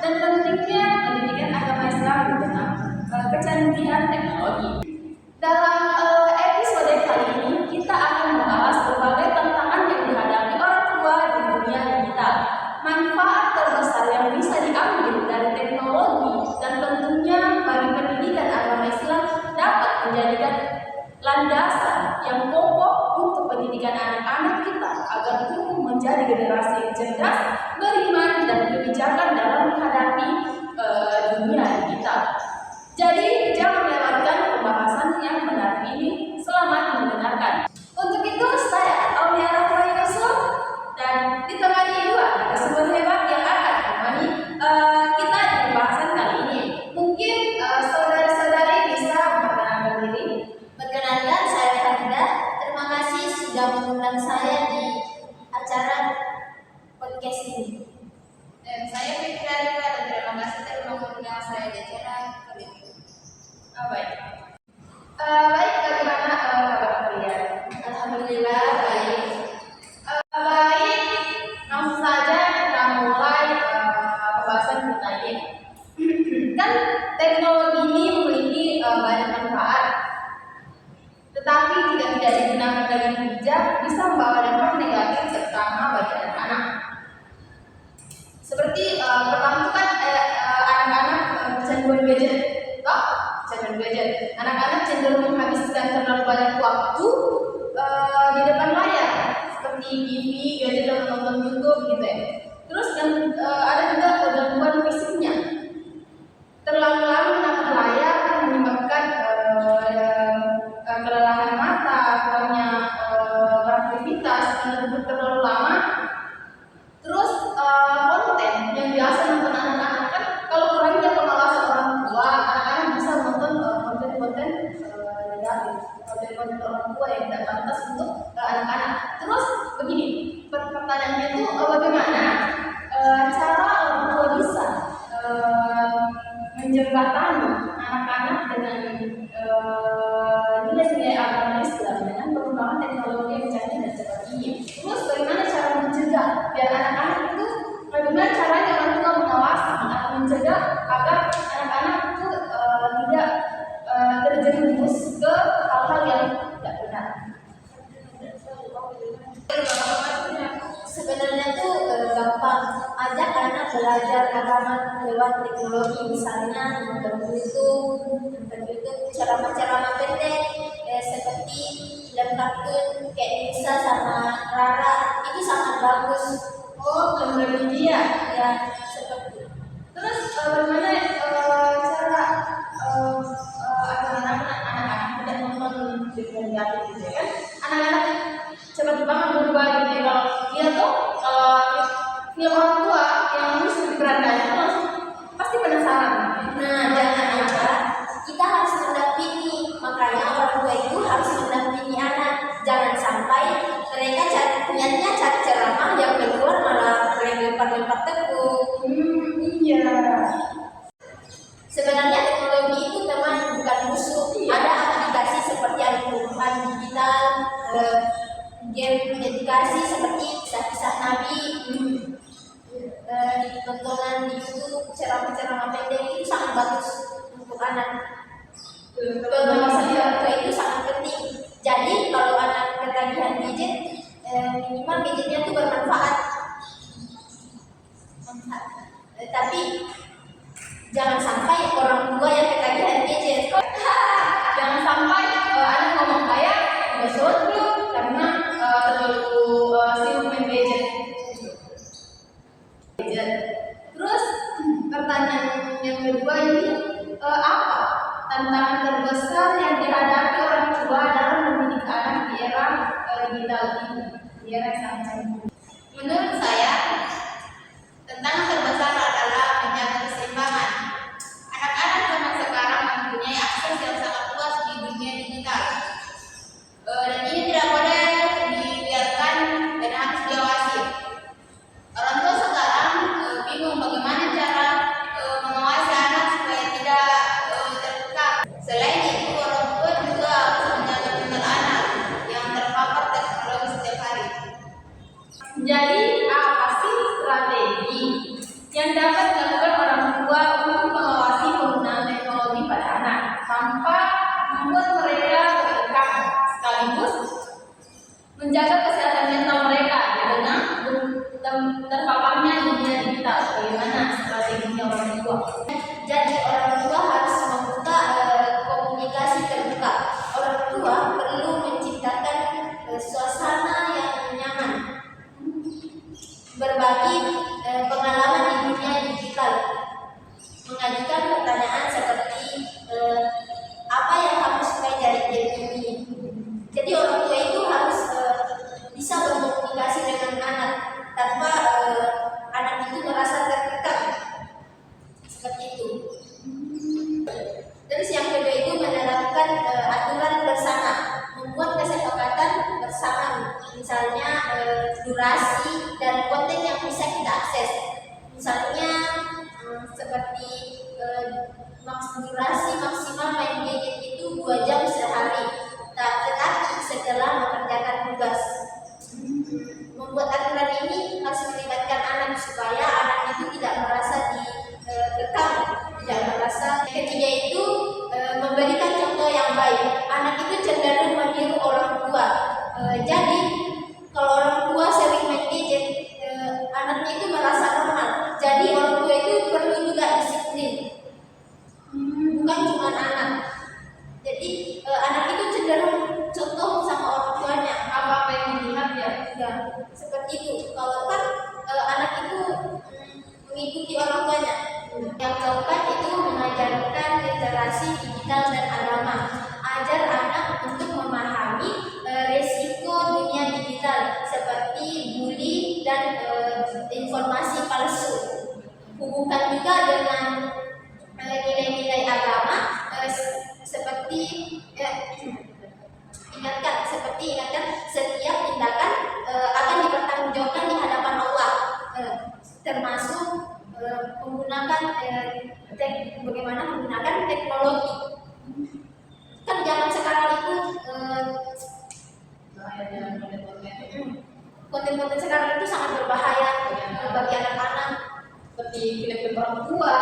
dan pentingnya pendidikan agama Islam di tengah kecanggihan teknologi. Dalam episode kali ini kita akan membahas berbagai tantangan yang dihadapi orang tua di dunia digital, manfaat terbesar yang bisa diambil dari teknologi, dan tentunya bagi pendidikan agama Islam dapat menjadikan landasan yang kokoh untuk pendidikan anak-anak kita agar tumbuh menjadi generasi yang cerdas, beriman, dan kebijakan dalam menghadapi dunia digital. Jadi jangan lewatkan pembahasan yang menarik ini. Selamat mendengarkan. Untuk itu saya Aulia Rahma Yusuf dan ditemani dua narasumber hebat yang akan menemani kita di pembahasan kali ini. Mungkin saudari-saudari bisa memperkenalkan diri. Perkenalkan, saya Farida. Terima kasih sudah mengundang saya di acara podcast ini. Dan saya Fitri Arifah, dan terima kasih telah mengundang saya di acara kali ini. Baik. Baik, bagaimana kabar kalian? Alhamdulillah baik. Baik, langsung saja kita mulai pembahasan kita ini. Kan teknologi ini memiliki banyak manfaat, tetapi jika tidak digunakan dengan bijak bisa membawa dampak negatif terutama bagi anak-anak. Seperti pertama itu kan anak-anak kecanduan gadget, kecanduan gadget. Anak-anak cenderung menghabiskan terlalu banyak waktu di depan layar, seperti TV, gadget, dan menonton YouTube gitu ya. Terus dan ada juga gangguan fisiknya. Terlalu lama menatap layar menyebabkan kelelahan mata, kurangnya beraktivitas, dan duduk terlalu lama. Terus konten yang biasa nonton anak-anak kan, kalau kurangnya pengawasan orang tua, anak-anak bisa nonton konten-konten negatif, konten-konten orang tua yang tidak pantas untuk anak-anak. Terus begini, pertanyaannya itu bagaimana cara orang tua bisa menjembatani anak-anak dengan nilai-nilai agama Islam dengan perkembangan teknologi yang canggih dan cepat ini. Terus bagaimana cara mencegah biar anak-anak itu, bagaimana caranya orang tua mengawasi atau mencegah agar anak-anak itu tidak terjerumus ke hal-hal yang tidak benar. Sebenarnya tuh gampang, ajak anak belajar agama lewat teknologi, misalnya nonton YouTube, ceramah-ceramah pendek seperti film kartun kayak Nisa sama Rara, itu sangat bagus. Oh, belum dia Ya, seperti. Terus bagaimana cara agar anak-anak tidak nonton video negatif gitu ya kan? Anak-anak cepat banget berubah gitu ya. Kalau dia tuh kalau film orang tua yang harus diperhatikan itu langsung pasti penasaran. Nah, jangan lupa kita harus mendampingi, makanya orang tua itu harus mendampingi anak. Jangan sampai mereka niatnya cari ceramah, yang keluar malah lempar-lempar tepung. Iya. Sebenarnya teknologi itu teman, bukan musuh. Ada aplikasi seperti Al-Quran digital, game edukasi seperti kisah-kisah Nabi, tontonan di YouTube, ceramah-ceramah pendek itu sangat bagus untuk anak. Pengawasan orang tua itu sangat penting. Jadi kalau anak ketagihan gadget, minimal gadgetnya itu bermanfaat. Tapi jangan sampai orang tua yang ketagihan gadget. Jangan sampai anak ngomong kayak udah sholat belum karena terlalu sibuk main gadget. Terus pertanyaan yang kedua ini, apa tantangan terbesar yang dihadapi orang tua dalam mendidik anak di era digital ini, di era yang sangat canggih? terpaparnya dunia digital, bagaimana strateginya orang tua? Jadi orang tua harus membuka komunikasi terbuka. Orang tua perlu menciptakan suasana yang nyaman, berbagi pengalaman di dunia digital, mengajukan pertanyaan seperti apa yang kamu sukai dari game ini. Jadi orang tua itu harus bisa berkomunikasi dengan anak tanpa anak itu merasa tertekan, seperti itu. Terus yang kedua itu menerapkan aturan bersama, membuat kesepakatan bersama, misalnya durasi dan konten yang bisa kita akses. Misalnya seperti durasi maksimal main gadget itu 2 jam sehari, tetapi setelah mengerjakan tugas. Membuat aturan ini harus melibatkan anak supaya anak itu tidak merasa dikekang, tidak merasa. Ketiga itu memberikan contoh yang baik. Anak itu cenderung meniru orang tua. Jadi kalau orang tua sering main gadget, anaknya itu merasa normal. Jadi orang tua itu perlu juga disiplin, bukan cuma anak. Jadi anak itu cenderung contoh sama orang tuanya. Apa yang dilihat ya? Ya, seperti itu. Kalau kan anak itu mengikuti orang tuanya. Yang keempat itu mengajarkan literasi digital dan agama. Ajar anak untuk memahami resiko dunia digital seperti bully dan informasi palsu. Hubungkan juga dengan nilai-nilai agama seperti ingatkan setiap tindakan akan dipertanggungjawabkan di hadapan Allah, termasuk menggunakan bagaimana menggunakan teknologi. Kan zaman sekarang itu konten-konten sekarang itu sangat berbahaya bagi anak-anak. Seperti film-film orang tua,